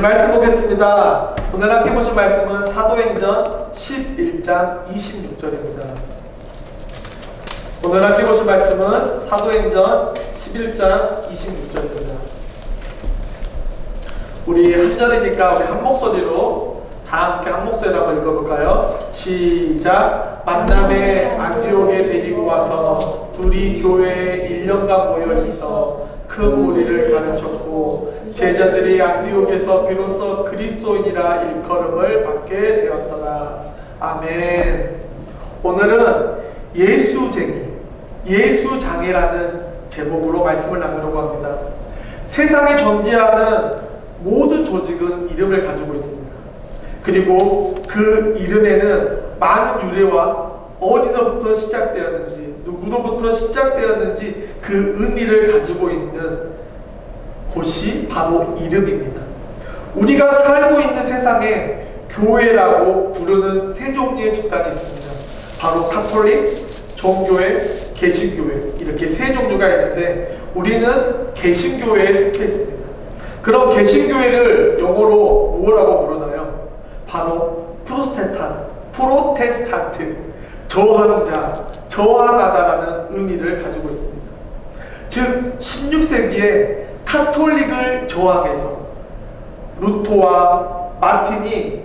말씀 보겠습니다. 오늘 함께 보실 말씀은 사도행전 11장 26절입니다. 오늘 함께 보실 말씀은 사도행전 11장 26절입니다. 우리 한 절이니까 우리 한 목소리로 다 함께 한 목소리로 한번 읽어볼까요? 시작! 만남에 안디옥에 데리고 와서 둘이 교회에 1년간 모여있어 큰 무리를 가르쳤고 제자들이 안디옥에서 비로소 그리스도인이라 일컬음을 받게 되었더라. 아멘. 오늘은 예수쟁이, 예수장애라는 제목으로 말씀을 나누려고 합니다. 세상에 존재하는 모든 조직은 이름을 가지고 있습니다. 그리고 그 이름에는 많은 유래와 어디서부터 시작되었는지, 누구로부터 시작되었는지 그 의미를 가지고 있는 곳이 바로 이름입니다. 우리가 살고 있는 세상에 교회라고 부르는 세 종류의 집단이 있습니다. 바로 가톨릭, 종교회, 개신교회, 이렇게 세 종류가 있는데 우리는 개신교회에 속해 있습니다. 그럼 개신교회를 영어로 뭐라고 부르나요? 바로 프로테스탄트, 저항자, 저항하다라는 의미를 가지고 있습니다. 즉 16세기에 카톨릭을 저항해서 루터와 마틴이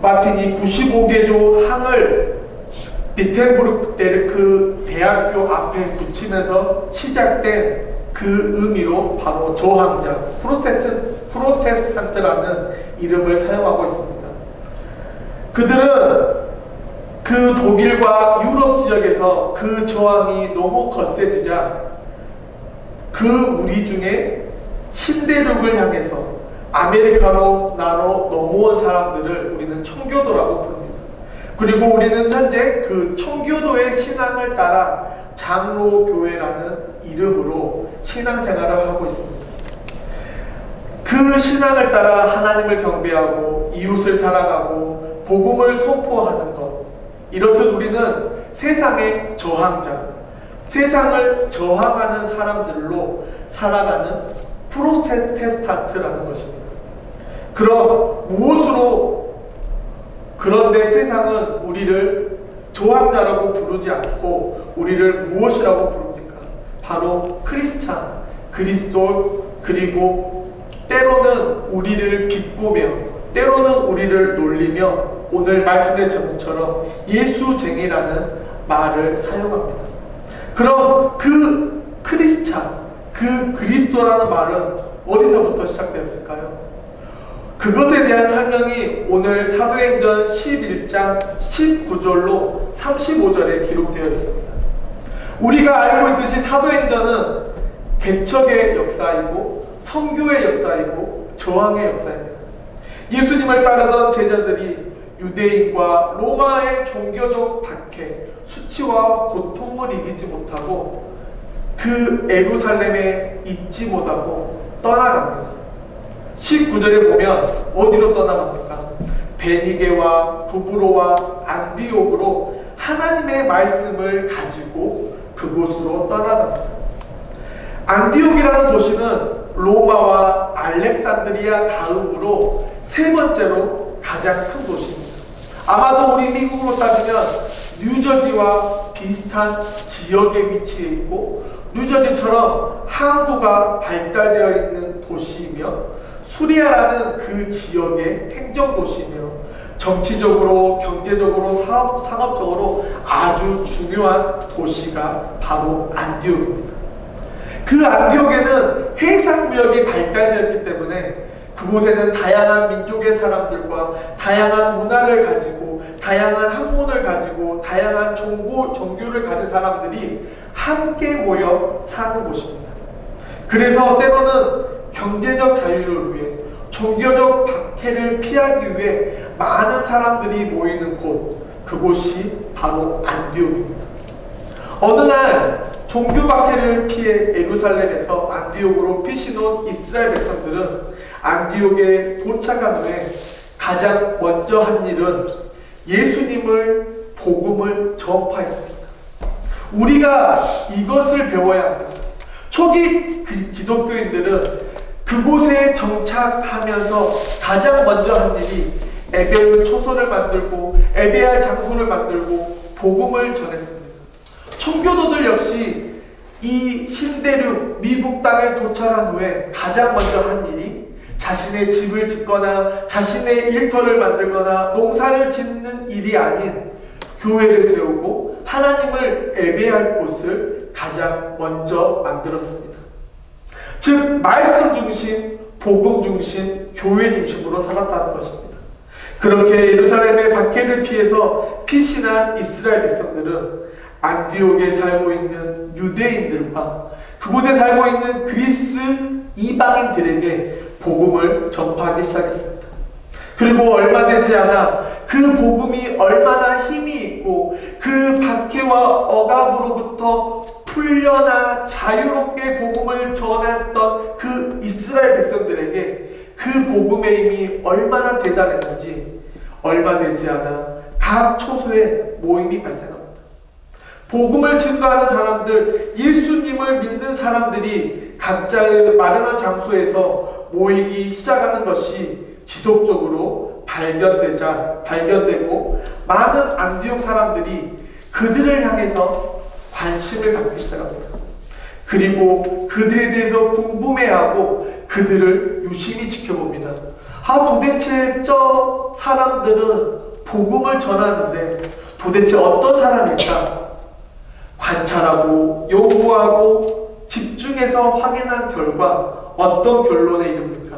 95개조 항을 비텐부르크베르크 대학교 앞에 붙이면서 시작된 그 의미로 바로 저항자, 프로테스탄트라는 이름을 사용하고 있습니다. 그들은 그 독일과 유럽 지역에서 그 저항이 너무 거세지자 그 무리 중에 신대륙을 향해서 아메리카로 넘어온 사람들을 우리는 청교도라고 부릅니다. 그리고 우리는 현재 그 청교도의 신앙을 따라 장로교회라는 이름으로 신앙생활을 하고 있습니다. 그 신앙을 따라 하나님을 경배하고 이웃을 사랑하고 복음을 선포하는 것, 이렇듯 우리는 세상의 저항자, 세상을 저항하는 사람들로 살아가는 프로테스탄트라는 것입니다. 그럼 무엇으로, 그런데 세상은 우리를 저항자라고 부르지 않고 우리를 무엇이라고 부릅니까? 바로 크리스찬, 그리스도, 그리고 때로는 우리를 비꼬며 때로는 우리를 놀리며 오늘 말씀의 제목처럼 예수쟁이라는 말을 사용합니다. 그럼 그 크리스찬, 그 그리스도라는 말은 어디서부터 시작되었을까요? 그것에 대한 설명이 오늘 사도행전 11장 19절로 35절에 기록되어 있습니다. 우리가 알고 있듯이 사도행전은 개척의 역사이고 선교의 역사이고 저항의 역사입니다. 예수님을 따르던 제자들이 유대인과 로마의 종교적 박해, 수치와 고통을 이기지 못하고 그 예루살렘에 있지 못하고 떠나갑니다. 19절에 보면 어디로 떠나갑니까? 베니게와 구브로와 안디옥으로 하나님의 말씀을 가지고 그곳으로 떠나갑니다. 안디옥이라는 도시는 로마와 알렉산드리아 다음으로 세 번째로 가장 큰 도시입니다. 아마도 우리 미국으로 따지면 뉴저지와 비슷한 지역에 위치해 있고 뉴저지처럼 항구가 발달되어 있는 도시이며 수리아라는 그 지역의 행정도시이며 정치적으로, 경제적으로, 상업적으로 아주 중요한 도시가 바로 안디옥입니다. 그 안디옥에는 해상무역이 발달되었기 때문에 그곳에는 다양한 민족의 사람들과 다양한 문화를 가지고 다양한 학문을 가지고 다양한 종교를 가진 사람들이 함께 모여 사는 곳입니다. 그래서 때로는 경제적 자유를 위해 종교적 박해를 피하기 위해 많은 사람들이 모이는 곳, 그곳이 바로 안디옥입니다. 어느 날 종교 박해를 피해 예루살렘에서 안디옥으로 피신온 이스라엘 백성들은 안디옥에 도착한 후에 가장 먼저 한 일은 예수님을 복음을 전파했습니다. 우리가 이것을 배워야 합니다. 초기 기독교인들은 그곳에 정착하면서 가장 먼저 한 일이 예배의 초소를 만들고 예배할 장소를 만들고 복음을 전했습니다. 청교도들 역시 이 신대륙 미국 땅에 도착한 후에 가장 먼저 한 일이 자신의 집을 짓거나 자신의 일터를 만들거나 농사를 짓는 일이 아닌 교회를 세우고 하나님을 예배할 곳을 가장 먼저 만들었습니다. 즉 말씀 중심, 복음 중심, 교회 중심으로 살았다는 것입니다. 그렇게 예루살렘의 박해를 피해서 피신한 이스라엘 백성들은 안디옥에 살고 있는 유대인들과 그곳에 살고 있는 그리스 이방인들에게 복음을 전파하기 시작했습니다. 그리고 얼마 되지 않아 그 복음이 얼마나 힘이 있고 그 박해와 억압으로부터 풀려나 자유롭게 복음을 전했던 그 이스라엘 백성들에게 그 복음의 힘이 얼마나 대단했는지 얼마 되지 않아 각 초소에 모임이 발생합니다. 복음을 증거하는 사람들, 예수님을 믿는 사람들이 각자의 마련한 장소에서 모이기 시작하는 것이 지속적으로 발견되고 많은 안디옥 사람들이 그들을 향해서 관심을 갖기 시작합니다. 그리고 그들에 대해서 궁금해하고 그들을 유심히 지켜봅니다. 도대체 저 사람들은 복음을 전하는데 도대체 어떤 사람일까? 관찰하고 연구하고 집중해서 확인한 결과 어떤 결론에 이릅니까?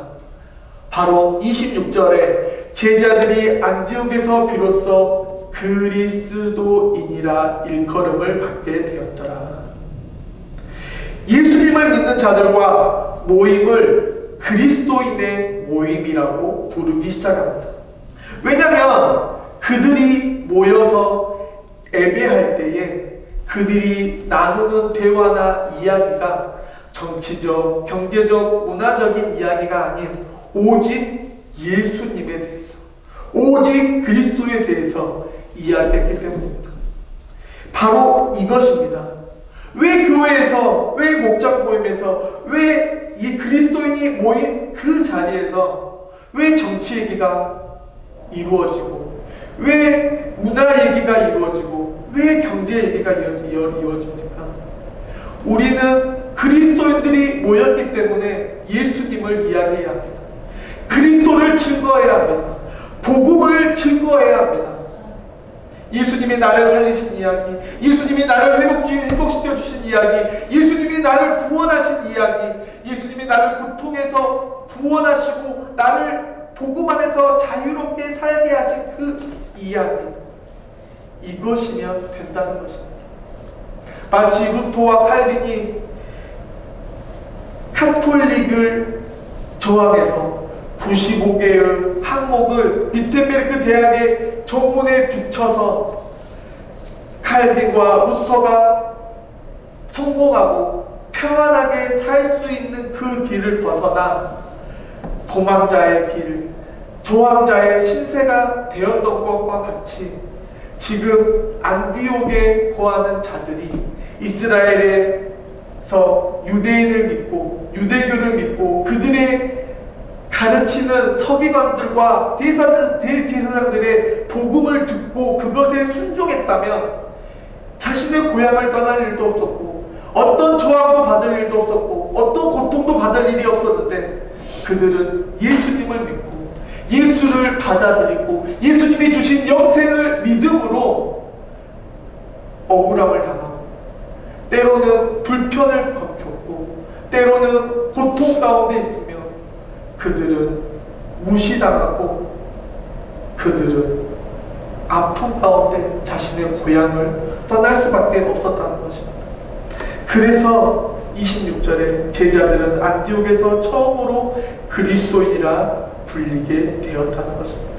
바로 26절에 제자들이 안디옥에서 비로소 그리스도인이라 일컬음을 받게 되었더라. 예수님을 믿는 자들과 모임을 그리스도인의 모임이라고 부르기 시작합니다. 왜냐하면 그들이 모여서 예배할 때에 그들이 나누는 대화나 이야기가 정치적, 경제적, 문화적인 이야기가 아닌 오직 예수님에 대해서, 오직 그리스도에 대해서 이야기했기 때문입니다. 바로 이것입니다. 왜 교회에서, 왜 목장 모임에서, 왜 이 그리스도인이 모인 그 자리에서 왜 정치 얘기가 이루어지고, 왜 문화 얘기가 이루어지고, 왜 경제 얘기가 이루어집니까? 우리는 그리스도인들이 모였기 때문에 예수님을 이야기해야 합니다. 그리스도를 증거해야 합니다. 복음을 증거해야 합니다. 예수님이 나를 살리신 이야기, 예수님이 나를 회복시켜 주신 이야기, 예수님이 나를 구원하신 이야기, 예수님이 나를 고통에서 구원하시고 나를 복음 안에서 자유롭게 살게 하신 그 이야기, 이것이면 된다는 것입니다. 마치 루터와 칼빈이 카톨릭을 저항해서 95개의 항목을 비텐베르크 대학의 정문에 붙여서 칼빈과 루터가 성공하고 평안하게 살 수 있는 그 길을 벗어나 도망자의 길, 저항자의 신세가 되었던 것과 같이 지금 안디옥에 거하는 자들이 이스라엘에서 유대인을 믿고 유대교를 믿고 그들의 가르치는 서기관들과 대제사장들의 복음을 듣고 그것에 순종했다면 자신의 고향을 떠날 일도 없었고 어떤 저항도 받을 일도 없었고 어떤 고통도 받을 일이 없었는데 그들은 예수님을 믿고 예수를 받아들이고 예수님이 주신 영생을 믿음으로 억울함을 당하고 때로는 불편을 겪었고 때로는 고통 가운데 있으며 그들은 무시당하고 그들은 아픔 가운데 자신의 고향을 떠날 수밖에 없었다는 것입니다. 그래서 26절에 제자들은 안디옥에서 처음으로 그리스도인이라 불리게 되었다는 것입니다.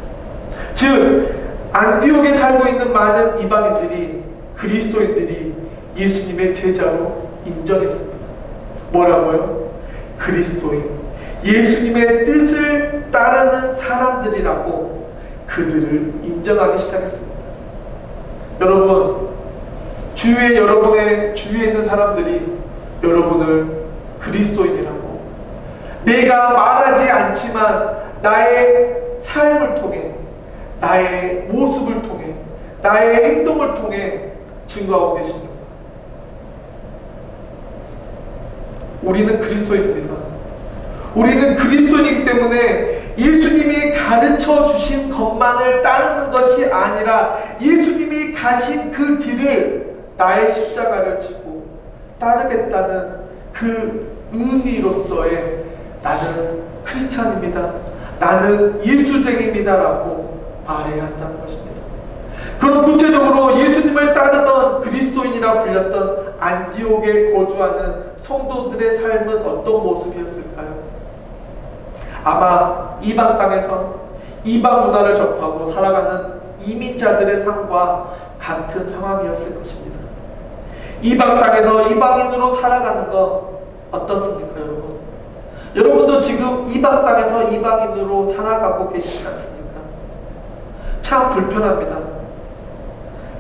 즉 안디옥에 살고 있는 많은 이방인들이 그리스도인들이 예수님의 제자로 인정했습니다. 뭐라고요? 그리스도인, 예수님의 뜻을 따르는 사람들이라고 그들을 인정하기 시작했습니다. 여러분, 여러분의 주위에 있는 사람들이 여러분을 그리스도인이라고, 내가 말하지 않지만 나의 삶을 통해, 나의 모습을 통해, 나의 행동을 통해 증거하고 계십니다. 우리는 그리스도인입니다. 우리는 그리스도인이기 때문에 예수님이 가르쳐 주신 것만을 따르는 것이 아니라 예수님이 가신 그 길을 나의 십자가를 지고 따르겠다는 그 의미로서의 나는 크리스찬입니다, 나는 예수쟁입니다 라고 말해야 한다는 것입니다. 그럼 구체적으로 예수님을 따르던 그리스도인이라 불렸던 안디옥에 거주하는 성도들의 삶은 어떤 모습이었을까요? 아마 이방 땅에서 이방 문화를 접하고 살아가는 이민자들의 삶과 같은 상황이었을 것입니다. 이방 땅에서 이방인으로 살아가는 거 어떻습니까, 여러분? 여러분도 지금 이방 땅에서 이방인으로 살아가고 계시지 않습니까? 참 불편합니다.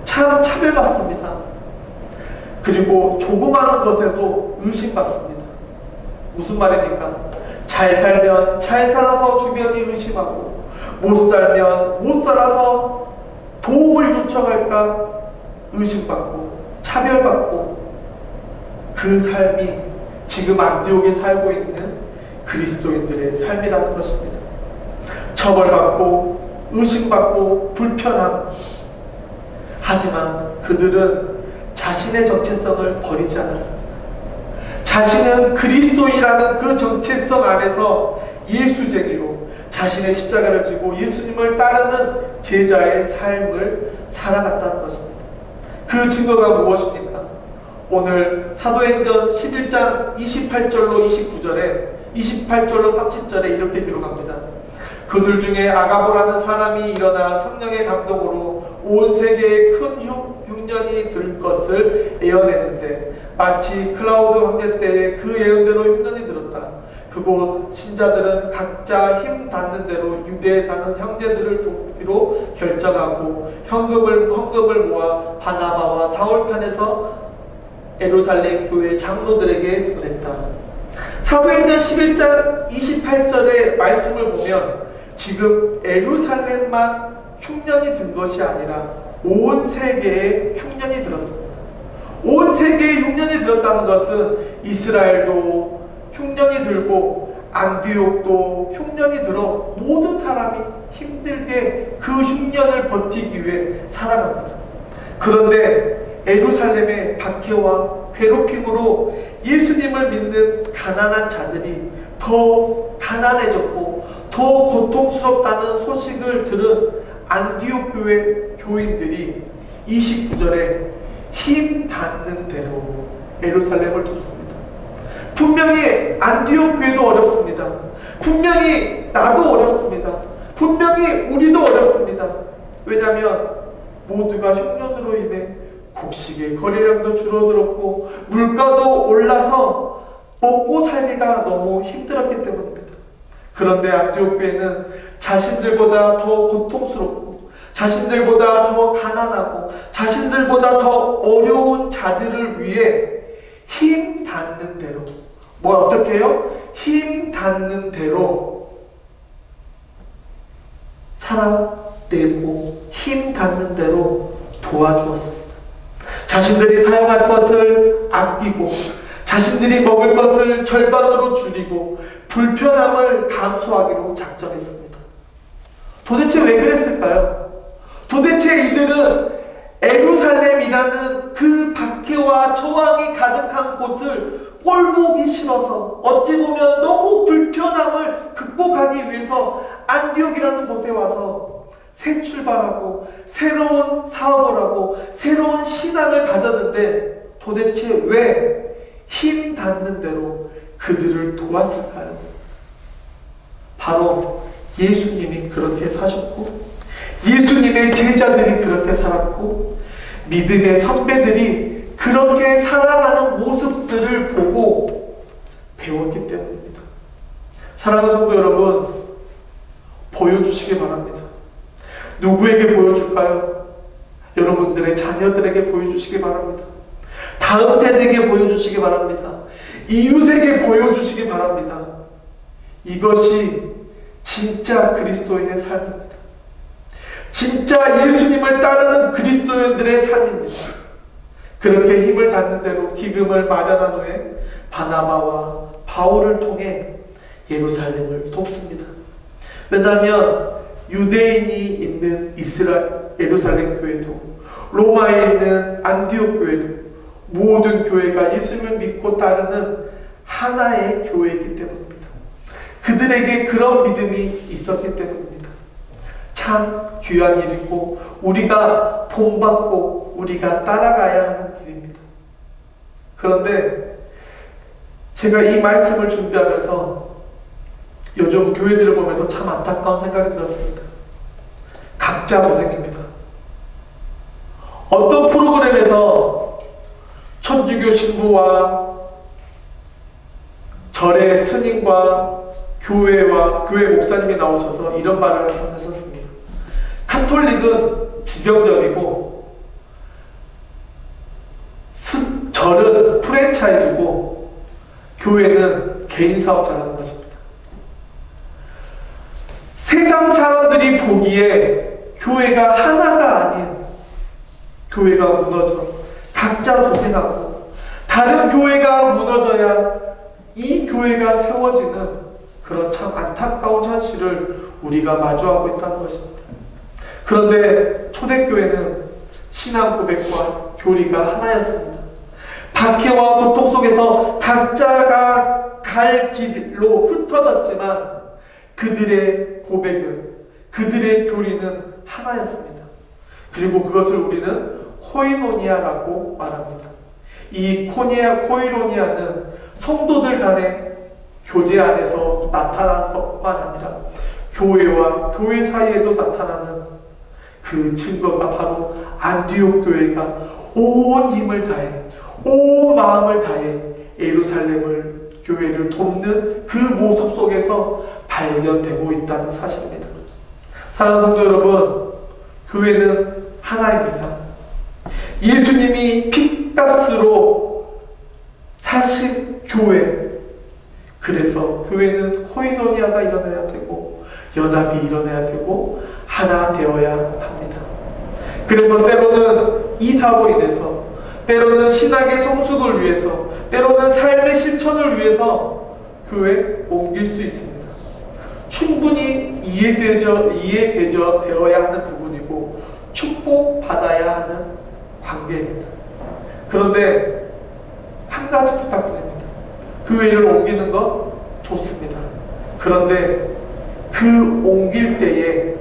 참 차별받습니다. 그리고 조그마한 것에도 의심받습니다. 무슨 말입니까? 잘 살면 잘 살아서 주변이 의심하고, 못 살면 못 살아서 도움을 요청할까 의심받고 차별받고, 그 삶이 지금 안디옥에 살고 있는 그리스도인들의 삶이라는 것입니다. 처벌받고 의심받고 불편함. 하지만 그들은 자신의 정체성을 버리지 않았습니다. 자신은 그리스도인이라는 그 정체성 안에서 예수쟁이로 자신의 십자가를 지고 예수님을 따르는 제자의 삶을 살아갔다는 것입니다. 그 증거가 무엇입니까? 오늘 사도행전 11장 28절로 28절로 30절에 이렇게 기록합니다. 그들 중에 아가보라는 사람이 일어나 성령의 감동으로 온 세계에 큰 흉년이 들 것을 예언했는데 마치 클라우드 황제 때에 그 예언대로 흉년이 들었다. 그곳 신자들은 각자 힘 닿는 대로 유대에 사는 형제들을 돕기로 결정하고 헌금을 모아 바나바와 사울 편에서 예루살렘 교회 장로들에게 보냈다. 사도행전 11장 28절의 말씀을 보면 지금 예루살렘만 흉년이 든 것이 아니라 온 세계에 흉년이 들었습니다. 온 세계에 흉년이 들었다는 것은 이스라엘도 흉년이 들고 안디옥도 흉년이 들어 모든 사람이 힘들게 그 흉년을 버티기 위해 살아갑니다. 그런데 예루살렘의 박해와 괴롭힘으로 예수님을 믿는 가난한 자들이 더 가난해졌고 더 고통스럽다는 소식을 들은 안디옥 교회 교인들이 29절에 힘 닿는 대로 예루살렘을 돕습니다. 분명히 안디옥 교회도 어렵습니다. 분명히 나도 어렵습니다. 분명히 우리도 어렵습니다. 왜냐하면 모두가 흉년으로 인해 곡식의 거래량도 줄어들었고 물가도 올라서 먹고 살기가 너무 힘들었기 때문입니다. 그런데 안디옥 교회는 자신들보다 더 고통스럽고 자신들보다 더 가난하고 자신들보다 더 어려운 자들을 위해 힘 닿는 대로 어떻게 해요? 힘 닿는 대로 살아내고 힘 닿는 대로 도와주었습니다. 자신들이 사용할 것을 아끼고 자신들이 먹을 것을 절반으로 줄이고 불편함을 감수하기로 작정했습니다. 도대체 왜 그랬을까요? 도대체 이들은 예루살렘이라는 그 박해와 저항이 가득한 곳을 꼴보기 싫어서 어찌 보면 너무 불편함을 극복하기 위해서 안디옥이라는 곳에 와서 새 출발하고 새로운 사업을 하고 새로운 신앙을 가졌는데 도대체 왜 힘 닿는 대로 그들을 도왔을까요? 바로 예수님이 그렇게 사셨고 예수님의 제자들이 그렇게 살았고 믿음의 선배들이 그렇게 살아가는 모습들을 보고 배웠기 때문입니다. 사랑하는 성도 여러분, 보여주시기 바랍니다. 누구에게 보여줄까요? 여러분들의 자녀들에게 보여주시기 바랍니다. 다음 세대에게 보여주시기 바랍니다. 이웃에게 보여주시기 바랍니다. 이것이 진짜 그리스도인의 삶입니다. 진짜 예수님을 따르는 그리스도인들의 삶입니다. 그렇게 힘을 닿는 대로 기금을 마련한 후에 바나바와 바울을 통해 예루살렘을 돕습니다. 왜냐하면 유대인이 있는 예루살렘 교회도 로마에 있는 안디옥 교회도 모든 교회가 예수님을 믿고 따르는 하나의 교회이기 때문입니다. 그들에게 그런 믿음이 있었기 때문입니다. 참 귀한 일이고 우리가 본받고 우리가 따라가야 하는 길입니다. 그런데 제가 이 말씀을 준비하면서 요즘 교회들을 보면서 참 안타까운 생각이 들었습니다. 각자 고생입니다. 어떤 프로그램에서 천주교 신부와 절의 스님과 교회 목사님이 나오셔서 이런 말을 하셨습니다. 카톨릭은 지병적이고 절은 프랜차이즈고 교회는 개인 사업자라는 것입니다. 세상 사람들이 보기에 교회가 하나가 아닌 교회가 무너져 각자 고생하고 다른 교회가 무너져야 이 교회가 세워지는 그런 참 안타까운 현실을 우리가 마주하고 있다는 것입니다. 그런데 초대교회는 신앙 고백과 교리가 하나였습니다. 박해와 고통 속에서 각자가 갈 길로 흩어졌지만 그들의 고백은, 그들의 교리는 하나였습니다. 그리고 그것을 우리는 코이노니아라고 말합니다. 이 코이노니아는 성도들 간의 교제 안에서 나타난 것만 아니라 교회와 교회 사이에도 나타나는 그 증거가 바로 안디옥 교회가 온 힘을 다해, 온 마음을 다해 예루살렘을 교회를 돕는 그 모습 속에서 발견되고 있다는 사실입니다. 사랑하는 성도 여러분, 교회는 하나입니다. 예수님이 핏값으로 사신 교회. 그래서 교회는 코이노니아가 일어나야 되고 연합이 일어나야 되고 하나 되어야 합니다. 그래서 때로는 이 사고로 인해서, 때로는 신학의 성숙을 위해서, 때로는 삶의 실천을 위해서 교회에 옮길 수 있습니다. 충분히 이해되어야 하는 부분이고 축복받아야 하는 관계입니다. 그런데 한 가지 부탁드립니다. 교회를 옮기는 것 좋습니다. 그런데 그 옮길 때에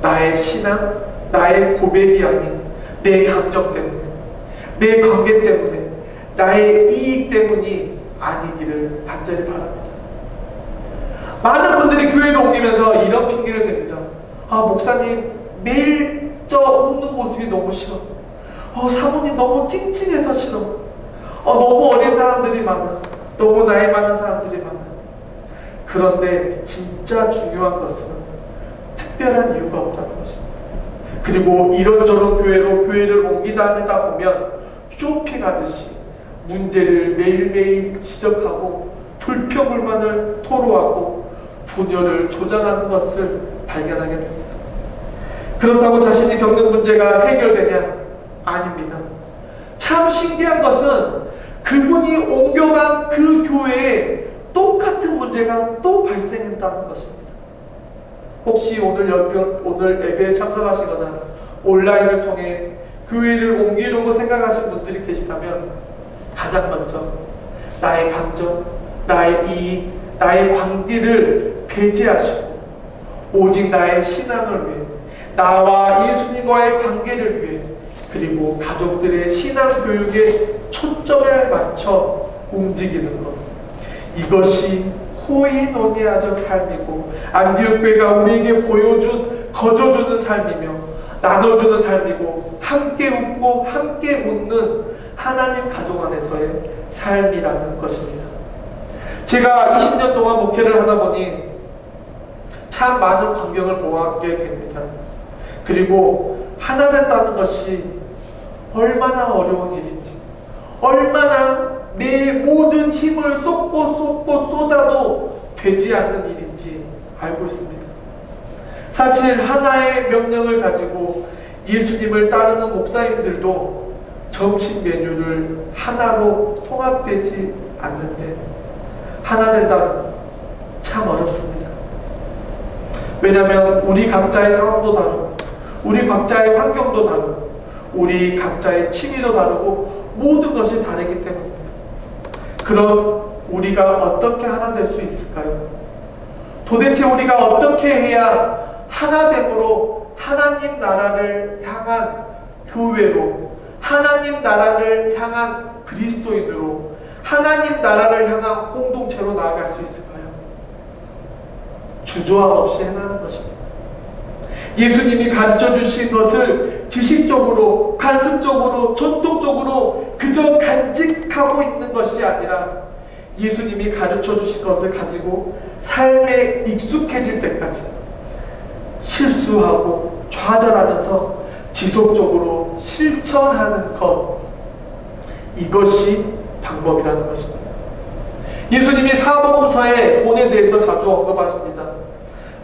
나의 신앙, 나의 고백이 아닌 내 감정 때문에, 내 관계 때문에, 나의 이익 때문이 아니기를 간절히 바랍니다. 많은 분들이 교회를 옮기면서 이런 핑계를 댑니다. 목사님 매일 저 웃는 모습이 너무 싫어. 사모님 너무 찡찡해서 싫어. 너무 어린 사람들이 많아. 너무 나이 많은 사람들이 많아. 그런데 진짜 중요한 것은 특별한 이유가 없다는 것입니다. 그리고 이런저런 교회를 옮기다 보면 쇼핑하듯이 문제를 매일매일 지적하고 불평불만을 토로하고 분열을 조장하는 것을 발견하게 됩니다. 그렇다고 자신이 겪는 문제가 해결되냐? 아닙니다. 참 신기한 것은 그분이 옮겨간 그 교회에 똑같은 문제가 또 발생한다는 것입니다. 혹시 오늘 예배에 참석하시거나 온라인을 통해 교회를 옮기려고 생각하신 분들이 계시다면 가장 먼저 나의 감정, 나의 이익, 나의 관계를 배제하시고 오직 나의 신앙을 위해, 나와 예수님과의 관계를 위해, 그리고 가족들의 신앙 교육에 초점을 맞춰 움직이는 것, 이것이 코이노니아적 삶이고 안디옥 교회가 우리에게 거저주는 삶이며 나눠주는 삶이고 함께 웃고 함께 웃는 하나님 가족 안에서의 삶이라는 것입니다. 제가 20년 동안 목회를 하다 보니 참 많은 광경을 보게 됩니다. 그리고 하나 된다는 것이 얼마나 어려운 일인지, 얼마나 내 모든 힘을 쏟고 쏟아도 되지 않는 일인지 알고 있습니다. 사실 하나의 명령을 가지고 예수님을 따르는 목사님들도 점심 메뉴를 하나로 통합되지 않는데 하나 된다는 참 어렵습니다. 왜냐하면 우리 각자의 상황도 다르고 우리 각자의 환경도 다르고 우리 각자의 취미도 다르고 모든 것이 다르기 때문입니다. 그럼 우리가 어떻게 하나 될 수 있을까요? 도대체 우리가 어떻게 해야 하나됨으로 하나님 나라를 향한 교회로, 하나님 나라를 향한 그리스도인으로, 하나님 나라를 향한 공동체로 나아갈 수 있을까요? 주저함 없이 행하는 것입니다. 예수님이 가르쳐 주신 것을 지식적으로, 관습적으로, 전통적으로 그저 간직하고 있는 것이 아니라 예수님이 가르쳐 주신 것을 가지고 삶에 익숙해질 때까지 실수하고 좌절하면서 지속적으로 실천하는 것, 이것이 방법이라는 것입니다. 예수님이 사복음서에 돈에 대해서 자주 언급하십니다.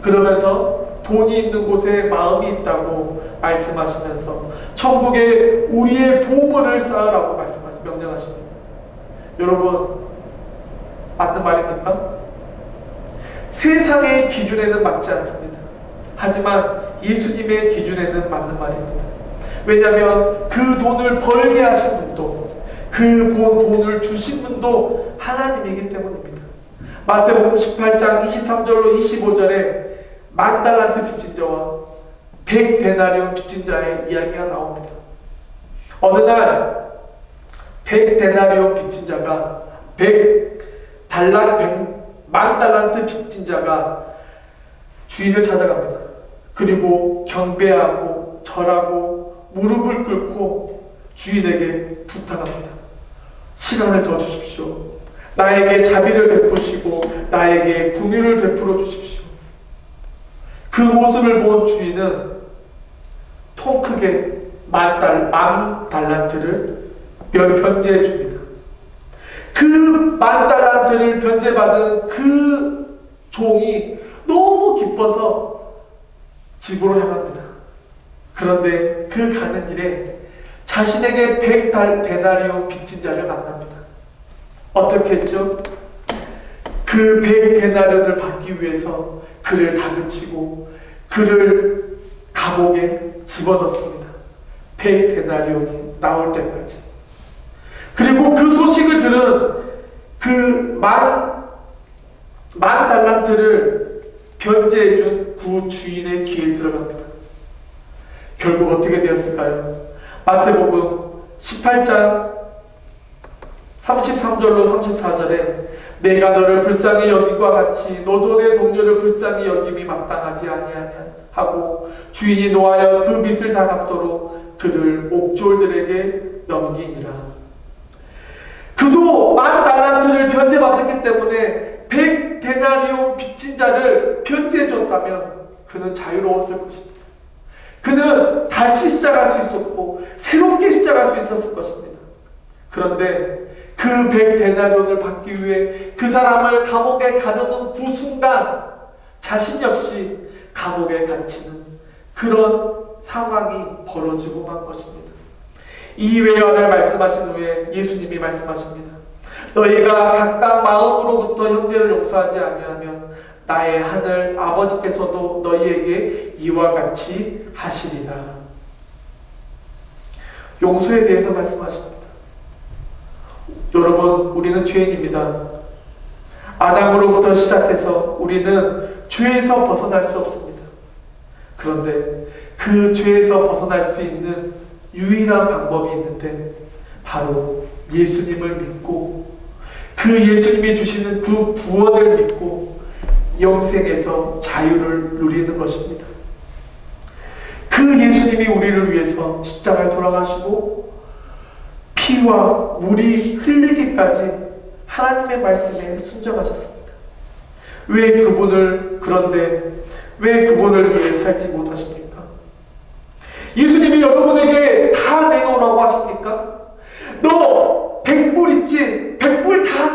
그러면서 돈이 있는 곳에 마음이 있다고 말씀하시면서 천국에 우리의 보물을 쌓으라고 명령하십니다. 여러분, 맞는 말입니까? 세상의 기준에는 맞지 않습니다. 하지만 예수님의 기준에는 맞는 말입니다. 왜냐하면 그 돈을 벌게 하신 분도, 그 돈을 주신 분도 하나님이기 때문입니다. 마태복음 18장 23절로 25절에 10,000달란트 빚진 자와 100데나리온 빚진 자의 이야기가 나옵니다. 어느 날 100데나리온 빚진 자가 10,000달란트 빚진 자가 주인을 찾아갑니다. 그리고 경배하고 절하고 무릎을 꿇고 주인에게 부탁합니다. 시간을 더 주십시오. 나에게 자비를 베푸시고 나에게 긍휼을 베풀어 주십시오. 그 모습을 본 주인은 통 크게 10,000달란트를 변제해 줍니다. 그 10,000달란트를 변제받은 그 종이 너무 기뻐서 집으로 향합니다. 그런데 그 가는 길에 자신에게 100데나리온 빚진 자를 만납니다. 어떻게 했죠? 그 100데나리온을 받기 위해서 그를 다그치고 그를 감옥에 집어넣습니다. 100데나리온이 나올 때까지. 그리고 그 소식을 들은 그 10,000달란트를 변제해준 그 주인의 귀에 들어갑니다. 결국 어떻게 되었을까요? 마태복음 18장 33절로 34절에 내가 너를 불쌍히 여김과 같이 너도 내 동료를 불쌍히 여김이 마땅하지 아니하냐 하고 주인이 노하여 그 빚을 다 갚도록 그를 옥졸들에게 넘기니라. 그도 10,000달란트를 변제받았기 때문에 100데나리온 빚진 자를 변제해줬다면 그는 자유로웠을 것입니다. 그는 다시 시작할 수 있었고 새롭게 시작할 수 있었을 것입니다. 그런데 그 100데나리온을 받기 위해 그 사람을 감옥에 가두는 그 순간 자신 역시 감옥에 갇히는 그런 상황이 벌어지고 만 것입니다. 이 외연을 말씀하신 후에 예수님이 말씀하십니다. 너희가 각각 마음으로부터 형제를 용서하지 아니하면 나의 하늘 아버지께서도 너희에게 이와 같이 하시리라. 용서에 대해서 말씀하십니다. 여러분, 우리는 죄인입니다. 아담으로부터 시작해서 우리는 죄에서 벗어날 수 없습니다. 그런데 그 죄에서 벗어날 수 있는 유일한 방법이 있는데 바로 예수님을 믿고 그 예수님이 주시는 그 구원을 믿고 영생에서 자유를 누리는 것입니다. 그 예수님이 우리를 위해서 십자가에 돌아가시고 피와 물이 흘리기까지 하나님의 말씀에 순종하셨습니다. 그런데 왜 그분을 위해 살지 못하십니까? 예수님이 여러분에게 다 내놓으라고 하십니까? 너 100불 있지? 100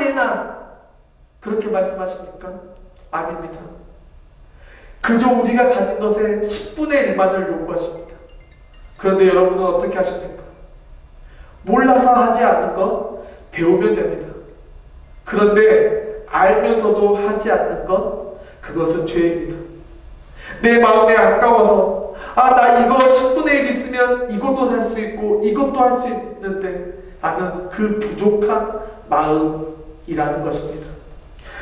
되나? 그렇게 말씀하십니까? 아닙니다. 그저 우리가 가진 것의 10분의 1만을 요구하십니다. 그런데 여러분은 어떻게 하십니까? 몰라서 하지 않는 것 배우면 됩니다. 그런데 알면서도 하지 않는 것, 그것은 죄입니다. 내 마음에 아까워서 나 이거 10분의 1 있으면 이것도 살 수 있고 이것도 할 수 있는데 나는 그 부족한 마음이라는 것입니다.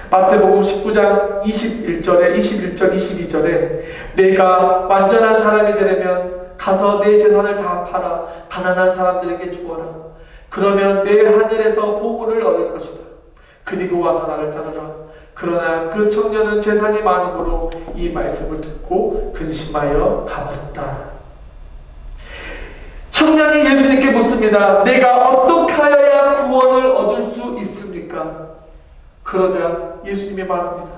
마태복음 19장 21절에 21절 22절에 내가 완전한 사람이 되려면 가서 내 재산을 다 팔아 가난한 사람들에게 주어라. 그러면 내 하늘에서 보물을 얻을 것이다. 그리고 와서 나를 따르라. 그러나 그 청년은 재산이 많음으로 이 말씀을 듣고 근심하여 가버렸다. 청년이 예수님께 묻습니다. 내가 어떻게 하여야 구원을 얻을 수 있습니까? 그러자 예수님이 말합니다.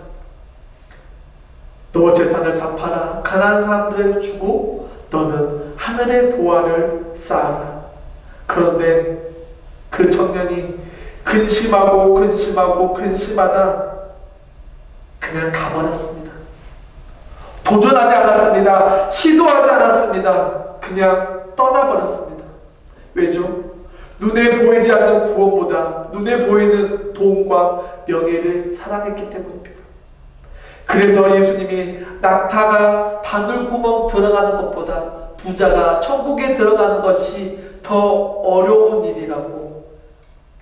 너 재산을 다 팔아 가난한 사람들에게 주고 너는 하늘의 보화를 쌓아라. 그런데 그 청년이 근심하다 그냥 가버렸습니다. 도전하지 않았습니다. 시도하지 않았습니다. 그냥 떠나버렸습니다. 왜죠? 눈에 보이지 않는 구원보다 눈에 보이는 돈과 명예를 사랑했기 때문입니다. 그래서 예수님이 낙타가 바늘구멍 들어가는 것보다 부자가 천국에 들어가는 것이 더 어려운 일이라고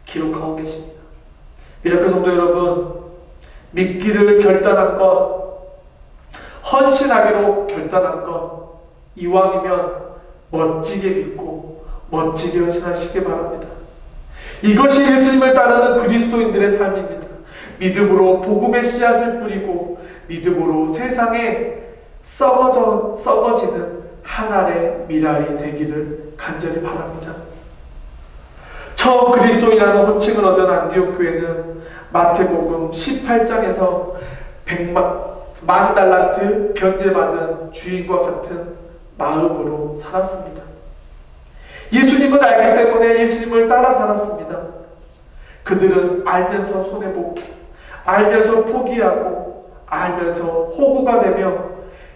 기록하고 계십니다. 이렇게 성도 여러분, 믿기를 결단한 것, 헌신하기로 결단한 것, 이왕이면 멋지게 믿고 멋지게 헌신하시기 바랍니다. 이것이 예수님을 따르는 그리스도인들의 삶입니다. 믿음으로 복음의 씨앗을 뿌리고 믿음으로 세상에 썩어지는 한 알의 밀알이 되기를 간절히 바랍니다. 처음 그리스도인이라는 호칭을 얻은 안디옥 교회는 마태복음 18장에서 100만 달란트 변제받은 주인과 같은 마음으로 살았습니다. 예수님을 알기 때문에 예수님을 따라 살았습니다. 그들은 알면서 손해보기, 알면서 포기하고 알면서 호구가 되며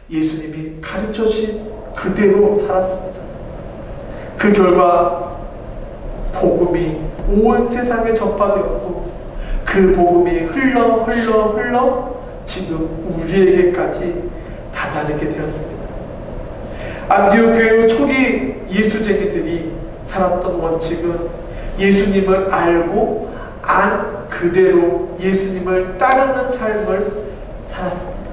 예수님이 가르쳐주신 그대로 살았습니다. 그 결과 복음이 온 세상에 전파되었고 그 복음이 흘러 지금 우리에게까지 다다르게 되었습니다. 안디옥 교회 초기 예수쟁이들이 살았던 원칙은 예수님을 알고 안 그대로 예수님을 따르는 삶을 살았습니다.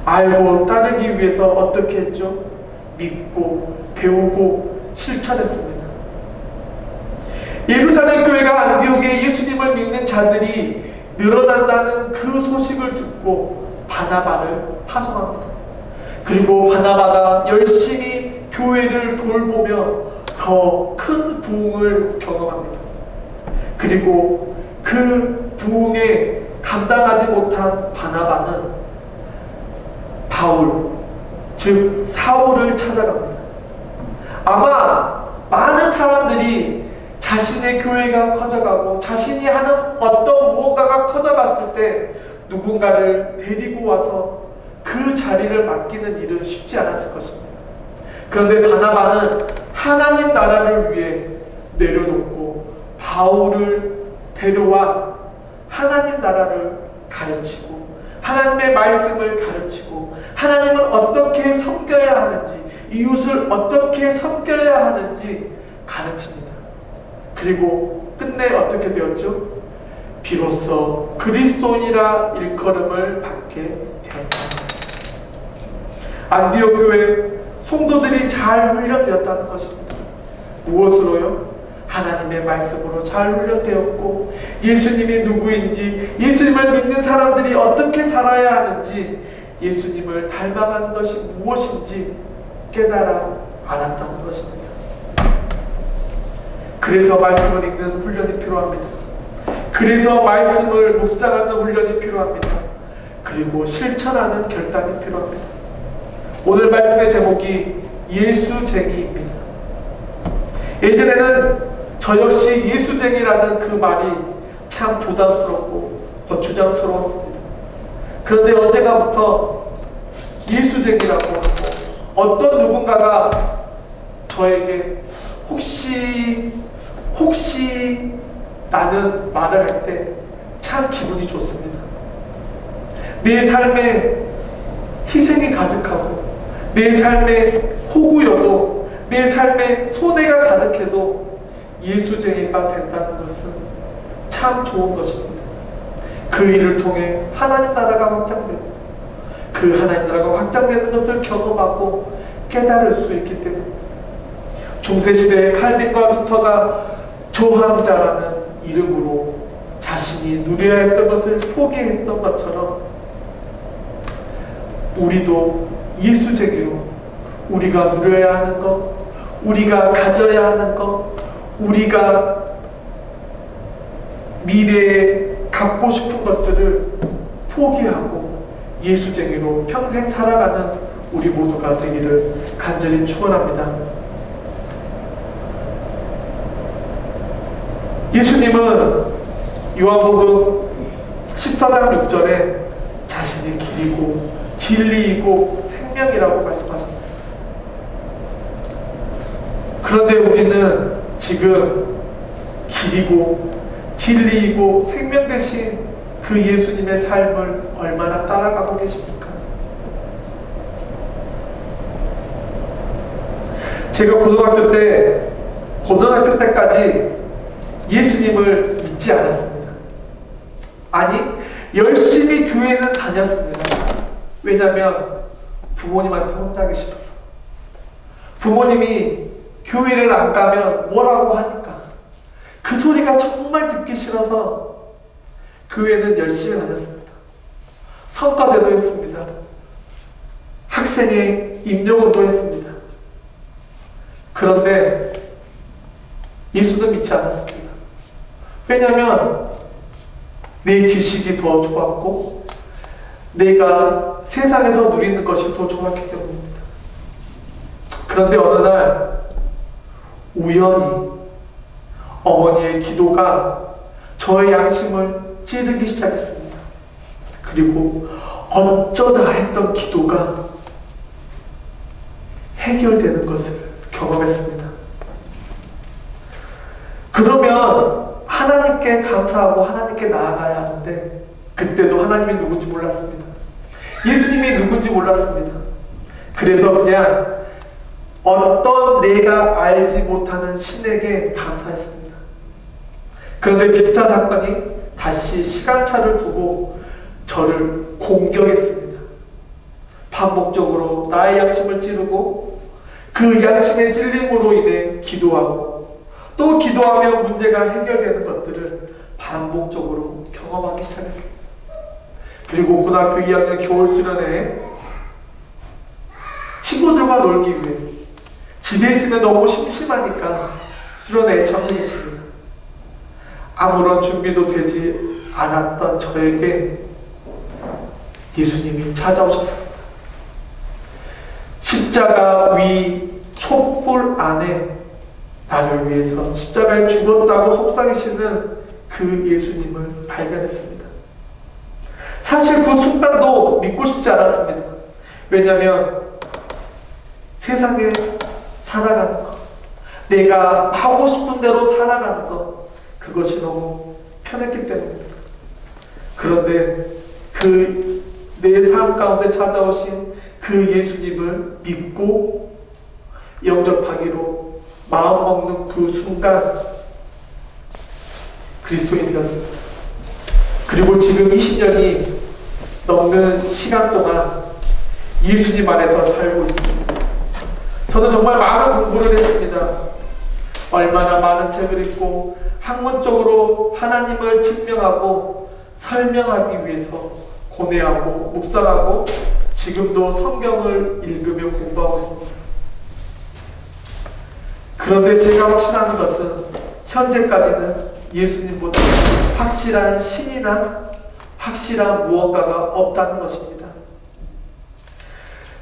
알고 따르기 위해서 어떻게 했죠? 믿고 배우고 실천했습니다. 예루살렘 교회가 안디옥에 예수님을 믿는 자들이 늘어난다는 그 소식을 듣고 바나바를 파송합니다. 그리고 바나바가 열심히 교회를 돌보며 더 큰 부흥을 경험합니다. 그리고 그 부흥에 감당하지 못한 바나바는 바울, 즉 사울을 찾아갑니다. 아마 많은 사람들이 자신의 교회가 커져가고 자신이 하는 어떤 무언가가 커져갔을 때 누군가를 데리고 와서 그 자리를 맡기는 일은 쉽지 않았을 것입니다. 그런데 바나바는 하나님 나라를 위해 내려놓고 바울을 데려와 하나님 나라를 가르치고 하나님의 말씀을 가르치고 하나님을 어떻게 섬겨야 하는지, 이웃을 어떻게 섬겨야 하는지 가르칩니다. 그리고 끝내 어떻게 되었죠? 비로소 그리스도인이라 일컬음을 받게 되었다. 안디옥 교회 성도들이 잘 훈련되었다는 것입니다. 무엇으로요? 하나님의 말씀으로 잘 훈련되었고 예수님이 누구인지, 예수님을 믿는 사람들이 어떻게 살아야 하는지, 예수님을 닮아가는 것이 무엇인지 깨달아 알았다는 것입니다. 그래서 말씀을 읽는 훈련이 필요합니다. 그래서 말씀을 묵상하는 훈련이 필요합니다. 그리고 실천하는 결단이 필요합니다. 오늘 말씀의 제목이 예수쟁이입니다. 예전에는 저 역시 예수쟁이라는 그 말이 참 부담스럽고 거추장스러웠습니다. 그런데 언젠가부터 예수쟁이라고 하고 어떤 누군가가 저에게 혹시 라는 말을 할 때 참 기분이 좋습니다. 내 삶에 희생이 가득하고 내 삶에 호구여도 내 삶에 손해가 가득해도 예수쟁이가 된다는 것은 참 좋은 것입니다. 그 일을 통해 하나님 나라가 확장되고 그 하나님 나라가 확장되는 것을 경험하고 깨달을 수 있기 때문입니다. 중세시대의 칼빈과 루터가 저항자라는 이름으로 자신이 누려야 했던 것을 포기했던 것처럼 우리도 예수쟁이로 우리가 누려야 하는 것, 우리가 가져야 하는 것, 우리가 미래에 갖고 싶은 것들을 포기하고 예수쟁이로 평생 살아가는 우리 모두가 되기를 간절히 축원합니다. 예수님은 요한복음 14장 6절에 자신이 길이고 진리이고 생명이라고 말씀하셨습니다. 그런데 우리는 지금 길이고 진리이고 생명 되신 그 예수님의 삶을 얼마나 따라가고 계십니까? 제가 고등학교 때까지 예수님을 믿지 않았습니다. 아니, 열심히 교회는 다녔습니다. 왜냐하면 부모님한테 혼나기 싫어서. 부모님이 교회를 안 가면 뭐라고 하니까 그 소리가 정말 듣기 싫어서 교회는 열심히 다녔습니다. 성가대도 했습니다. 학생회 임용원도 했습니다. 그런데 예수는 믿지 않았습니다. 왜냐하면 내 지식이 더 좋았고 내가 세상에서 누리는 것이 더 좋았기 때문입니다. 그런데 어느 날 우연히 어머니의 기도가 저의 양심을 찌르기 시작했습니다. 그리고 어쩌다 했던 기도가 해결되는 것을 경험했습니다. 그러면 하나님께 감사하고 하나님께 나아가야 하는데 그때도 하나님이 누군지 몰랐습니다. 예수님이 누군지 몰랐습니다. 그래서 그냥 어떤 내가 알지 못하는 신에게 감사했습니다. 그런데 비슷한 사건이 다시 시간차를 두고 저를 공격했습니다. 반복적으로 나의 양심을 찌르고 그 양심의 찔림으로 인해 기도하고 또 기도하며 문제가 해결되는 것들을 반복적으로 경험하기 시작했습니다. 그리고 고등학교 2학년 겨울 수련회에 친구들과 놀기 위해 집에 있으면 너무 심심하니까 수련회에 참석했습니다. 아무런 준비도 되지 않았던 저에게 예수님이 찾아오셨습니다. 십자가 위 촛불 안에 나를 위해서 십자가에 죽었다고 속삭이시는 그 예수님을 발견했습니다. 사실 그 순간도 믿고 싶지 않았습니다. 왜냐하면 세상에 살아가는 것, 내가 하고 싶은 대로 살아가는 것, 그것이 너무 편했기 때문입니다. 그런데 그 내 삶 가운데 찾아오신 그 예수님을 믿고 영접하기로 마음먹는 그 순간 그리스도인이 되었습니다. 그리고 지금 20년이 넘는 시간 동안 예수님 안에서 살고 있습니다. 저는 정말 많은 공부를 했습니다. 얼마나 많은 책을 읽고 학문적으로 하나님을 증명하고 설명하기 위해서 고뇌하고 묵상하고 지금도 성경을 읽으며 공부하고 있습니다. 그런데 제가 확신하는 것은 현재까지는 예수님보다 확실한 신이나 확실한 무언가가 없다는 것입니다.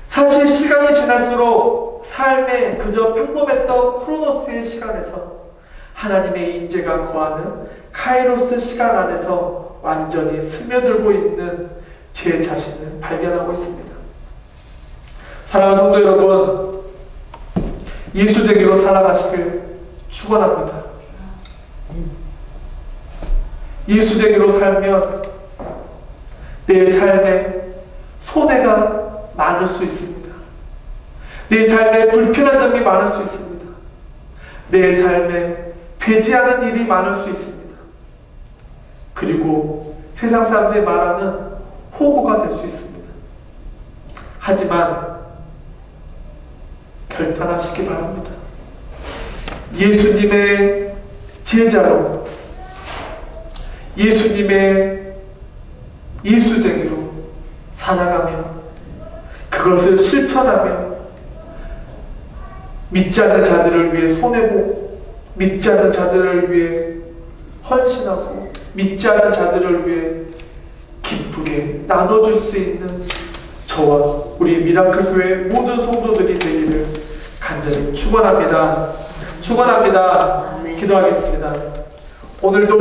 사실 시간이 지날수록 삶에 그저 평범했던 크로노스의 시간에서 하나님의 임재가 거하는 카이로스 시간 안에서 완전히 스며들고 있는 제 자신을 발견하고 있습니다. 사랑하는 성도 여러분, 예수되기로 살아가시길 축원합니다. 예수되기로 살면 내 삶에 손해가 많을 수 있습니다. 내 삶에 불편한 점이 많을 수 있습니다. 내 삶에 되지 않은 일이 많을 수 있습니다. 그리고 세상 사람들이 말하는 호구가 될 수 있습니다. 하지만 결단하시기 바랍니다. 예수님의 제자로, 예수님의 예수쟁이로 살아가며 그것을 실천하며 믿지 않는 자들을 위해 손해보고 믿지 않는 자들을 위해 헌신하고 믿지 않는 자들을 위해 기쁘게 나눠줄 수 있는 저와 우리 미라클 교회 모든 성도들이 되기를 간절히 축원합니다. 축원합니다. 기도하겠습니다. 오늘도